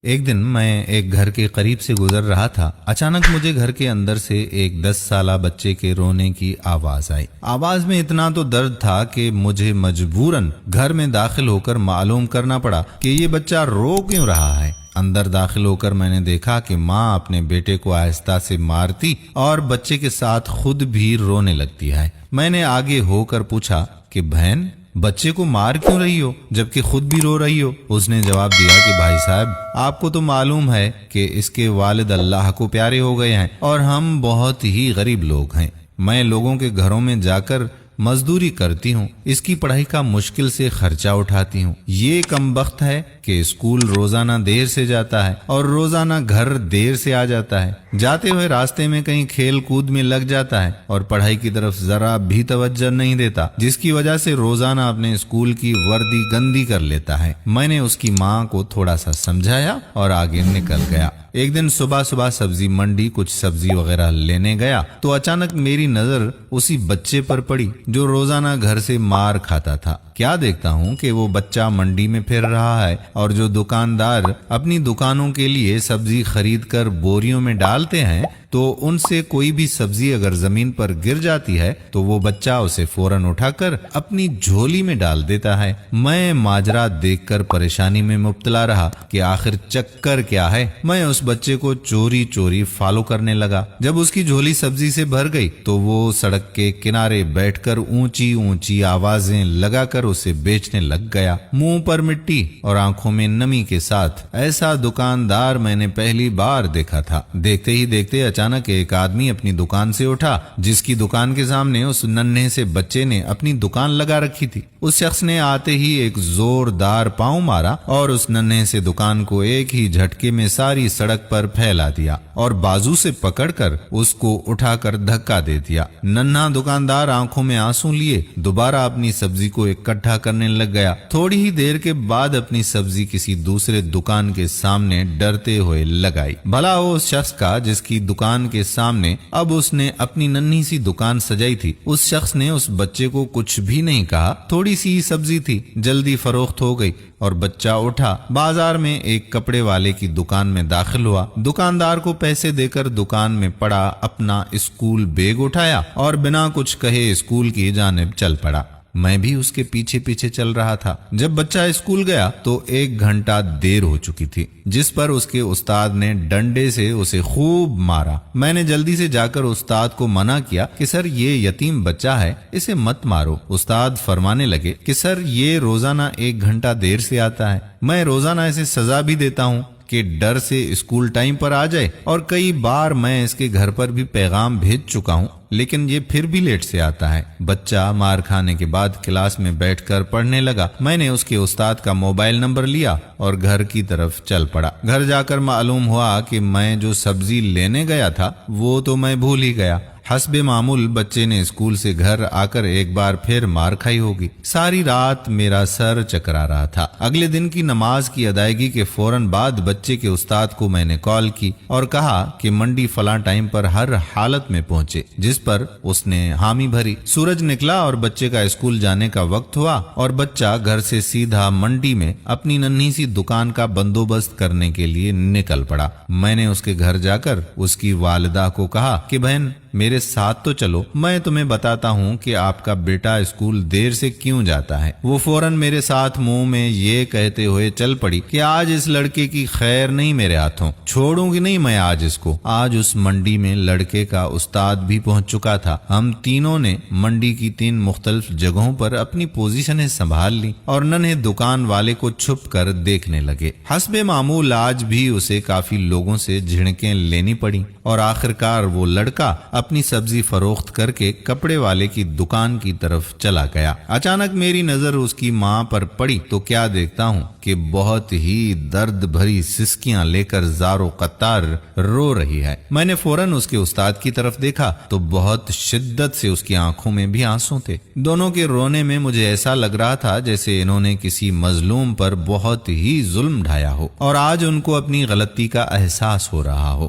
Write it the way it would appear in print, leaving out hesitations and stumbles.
ایک دن میں ایک گھر کے قریب سے گزر رہا تھا۔ اچانک مجھے گھر کے اندر سے ایک 10 سالہ بچے کے رونے کی آواز آئی۔ آواز میں اتنا تو درد تھا کہ مجھے مجبوراً گھر میں داخل ہو کر معلوم کرنا پڑا کہ یہ بچہ رو کیوں رہا ہے۔ اندر داخل ہو کر میں نے دیکھا کہ ماں اپنے بیٹے کو آہستہ سے مارتی اور بچے کے ساتھ خود بھی رونے لگتی ہے۔ میں نے آگے ہو کر پوچھا کہ بہن، بچے کو مار کیوں رہی ہو جبکہ خود بھی رو رہی ہو؟ اس نے جواب دیا کہ بھائی صاحب، آپ کو تو معلوم ہے کہ اس کے والد اللہ کو پیارے ہو گئے ہیں اور ہم بہت ہی غریب لوگ ہیں۔ میں لوگوں کے گھروں میں جا کر مزدوری کرتی ہوں، اس کی پڑھائی کا مشکل سے خرچہ اٹھاتی ہوں۔ یہ کم بخت ہے کہ اسکول روزانہ دیر سے جاتا ہے اور روزانہ گھر دیر سے آ جاتا ہے۔ جاتے ہوئے راستے میں کہیں کھیل کود میں لگ جاتا ہے اور پڑھائی کی طرف ذرا بھی توجہ نہیں دیتا، جس کی وجہ سے روزانہ اپنے اسکول کی وردی گندی کر لیتا ہے۔ میں نے اس کی ماں کو تھوڑا سا سمجھایا اور آگے نکل گیا۔ ایک دن صبح سبزی منڈی کچھ سبزی وغیرہ لینے گیا تو اچانک میری نظر اسی بچے پر پڑی جو روزانہ گھر سے مار کھاتا تھا۔ کیا دیکھتا ہوں کہ وہ بچہ منڈی میں پھر رہا ہے اور جو دکاندار اپنی دکانوں کے لیے سبزی خرید کر بوریوں میں ڈالتے ہیں تو ان سے کوئی بھی سبزی اگر زمین پر گر جاتی ہے تو وہ بچہ اسے فوراً اٹھا کر اپنی جھولی میں ڈال دیتا ہے۔ میں ماجرا دیکھ کر پریشانی میں مبتلا رہا کہ آخر چکر کیا ہے۔ میں اس بچے کو چوری چوری فالو کرنے لگا۔ جب اس کی جھولی سبزی سے بھر گئی تو وہ سڑک کے کنارے بیٹھ کر اونچی اونچی آوازیں لگا کر اسے بیچنے لگ گیا، منہ پر مٹی اور آنکھوں میں نمی کے ساتھ۔ ایسا دکاندار میں نے پہلی بار دیکھا تھا۔ دیکھتے ہی دیکھتے اچانک ایک آدمی اپنی دکان سے اٹھا جس کی دکان کے سامنے اس ننھے سے بچے نے اپنی دکان لگا رکھی تھی۔ اس شخص نے آتے ہی ایک زوردار پاؤں مارا اور اس ننھے سے دکان کو ایک ہی جھٹکے میں ساری سڑک پر پھیلا دیا اور بازو سے پکڑ کر اس کو اٹھا کر دھکا دے دیا۔ ننھا دکاندار آنکھوں میں آنسو لیے دوبارہ اپنی سبزی کو اکٹھا کرنے لگ گیا۔ تھوڑی ہی دیر کے بعد اپنی سبزی کسی دوسرے دکان کے سامنے ڈرتے ہوئے لگائی۔ بھلا وہ اس شخص کا جس کی دکان کے سامنے اب اس نے اپنی ننھی سی دکان سجائی تھی۔ اس شخص نے اس بچے کو کچھ بھی نہیں کہا۔ تھوڑی سی سبزی تھی، جلدی فروخت ہو گئی اور بچہ اٹھا بازار میں ایک کپڑے والے کی دکان میں داخل ہوا۔ دکاندار کو پیسے دے کر دکان میں پڑا اپنا اسکول بیگ اٹھایا اور بنا کچھ کہے اسکول کی جانب چل پڑا۔ میں بھی اس کے پیچھے پیچھے چل رہا تھا۔ جب بچہ اسکول گیا تو 1 گھنٹہ دیر ہو چکی تھی، جس پر اس کے استاد نے ڈنڈے سے اسے خوب مارا۔ میں نے جلدی سے جا کر استاد کو منع کیا کہ سر، یہ یتیم بچہ ہے، اسے مت مارو۔ استاد فرمانے لگے کہ سر، یہ روزانہ 1 گھنٹہ دیر سے آتا ہے، میں روزانہ اسے سزا بھی دیتا ہوں کہ ڈر سے اسکول ٹائم پر آ جائے، اور کئی بار میں اس کے گھر پر بھی پیغام بھیج چکا ہوں لیکن یہ پھر بھی لیٹ سے آتا ہے۔ بچہ مار کھانے کے بعد کلاس میں بیٹھ کر پڑھنے لگا۔ میں نے اس کے استاد کا موبائل نمبر لیا اور گھر کی طرف چل پڑا۔ گھر جا کر معلوم ہوا کہ میں جو سبزی لینے گیا تھا وہ تو میں بھول ہی گیا۔ حسب معمول بچے نے اسکول سے گھر آ کر ایک بار پھر مار کھائی ہوگی۔ ساری رات میرا سر چکرا رہا تھا۔ اگلے دن کی نماز کی ادائیگی کے فوراً بعد بچے کے استاد کو میں نے کال کی اور کہا کہ منڈی فلاں ٹائم پر ہر حالت میں پہنچے، جس پر اس نے حامی بھری۔ سورج نکلا اور بچے کا اسکول جانے کا وقت ہوا اور بچہ گھر سے سیدھا منڈی میں اپنی ننھی سی دکان کا بندوبست کرنے کے لیے نکل پڑا۔ میں نے اس کے گھر جا کر اس کی والدہ کو کہا کہ بہن، میرے ساتھ تو چلو، میں تمہیں بتاتا ہوں کہ آپ کا بیٹا اسکول دیر سے کیوں جاتا ہے۔ وہ فوراً میرے ساتھ منہ میں یہ کہتے ہوئے چل پڑی کہ آج اس لڑکے کی خیر نہیں میرے ہاتھوں، چھوڑوں گی نہیں میں آج اس کو۔ آج اس منڈی میں لڑکے کا استاد بھی پہنچ چکا تھا۔ ہم تینوں نے منڈی کی 3 مختلف جگہوں پر اپنی پوزیشنیں سنبھال لی اور ننھے دکان والے کو چھپ کر دیکھنے لگے۔ حسب معمول آج بھی اسے کافی لوگوں سے جھڑکیں لینی پڑی اور آخرکار وہ لڑکا اپنی سبزی فروخت کر کے کپڑے والے کی دکان کی طرف چلا گیا۔ اچانک میری نظر اس کی ماں پر پڑی تو کیا دیکھتا ہوں کہ بہت ہی درد بھری سسکیاں لے کر زار و قطار رو رہی ہے۔ میں نے فوراً اس کے استاد کی طرف دیکھا تو بہت شدت سے اس کی آنکھوں میں بھی آنسو تھے۔ دونوں کے رونے میں مجھے ایسا لگ رہا تھا جیسے انہوں نے کسی مظلوم پر بہت ہی ظلم ڈھایا ہو اور آج ان کو اپنی غلطی کا احساس ہو رہا ہو۔